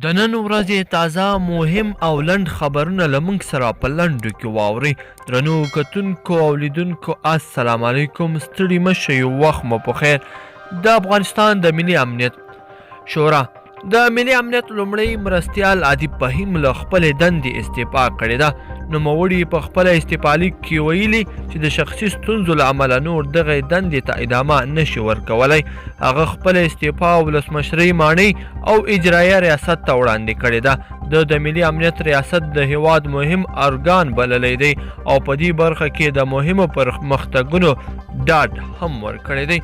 د نن ورځې تازه مهم او لنډ خبرونه له موږ سره په لنډو کې واورئ. درنو کتونکو او لیدونکو السلام علیکم، ستړي مه شئ، وخت مو په خیر. د افغانستان د ملي امنیت شورا د ملي امنیت لومړی مرستیال عادي فهیم له خپلې دندې استعفا کړې ده. نوموړي په خپله استعفا لیک کې ویلي چې د شخصي ستونزو له امله نور دغه دندې ته ادامه نشي ورکولی. هغه خپله استعفا ولسمشرۍ ماڼۍ او اجرایه ریاست ته وړاندې کړې ده. د ملي امنیت ریاست د هیواد مهم ارګان بللی دی او په دې برخه کې د مهمو پرمختګونو ډاډ هم ورکړی دی.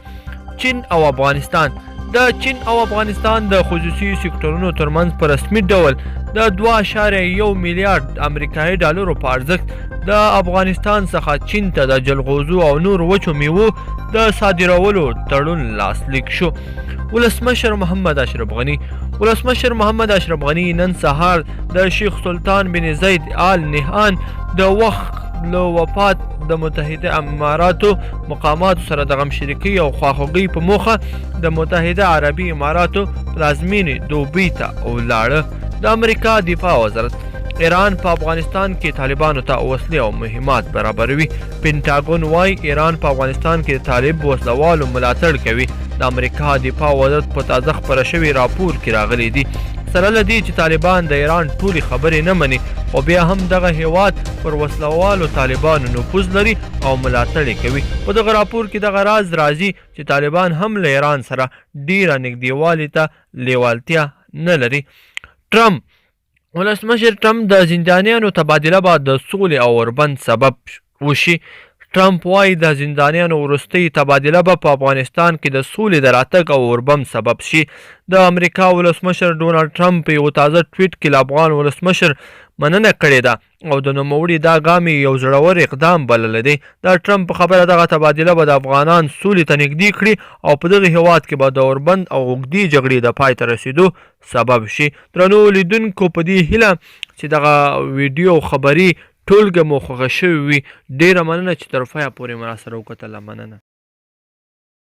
چین او افغانستان د چین او افغانستان د خصوصي سکتورونو ترمنځ په رسمي ډول د 2.1 میلیارډ امریکایي ډالرو په ارزښت د افغانستان څخه چین ته د جلغوزو او نور وچو میوو د صادرولو تړون لاسلیک شو. ولسمشر محمد اشرف غني نن سهار د شیخ سلطان بن زید آل نهان د وخت له وفات د متحده اماراتو مقاماتو سره د غم شریکۍ او خواخوږۍ په موخه د متحده عربي اماراتو پلازمینې دوبۍ ته ولاړه. د امریکا دفاع وزارت ایران په افغانستان کې طالبانو ته وسلې او مهمات برابروي. پینټاګون وایي ایران په افغانستان کې د طالب وسلوالو ملاتړ کوي. د امریکا دفاع وزارت په تازه خپره شوي راپور کې راغلی دي سره له دې چې طالبان د ایران ټولې خبرې نه مني او بیا هم دغه هیواد پر وسلوالو طالبانو نفوذ لري او ملاتړ یې کوي. په دغه راپور کې دغه راز راځي چې طالبان هم له ایران سره ډیره نږدېوالي ته لیوالتیا نه لري. ولسمشر ټرمپ د زندانیانو تبادله به د سولې او اوربند سبب وشي. ټرمپ وایي د زندانیانو وروستۍ تبادله به په افغانستان کې د سولې د راتګ او اوربند سبب شي. د امریکا ولسمشر ډونالډ ټرمپ په یو تازه ټویټ کې له افغان ولسمشر مننه کړې ده او د نوموړي دا ګام یو زړور اقدام بللی دی. د ټرمپ په خبره دغه تبادله به د افغانان سولې ته نږدې کړي او په دغه هیواد کې به د اوربند او اوږدې جګړې د پای ته رسېدو سبب شي. درنو لیدونکو، په دې هیله چې دغه ویډیو خبري ټولګه مو خوښه شوې وي. ډیره مننه چې تر پایه پورې ما سره وکتله. مننه.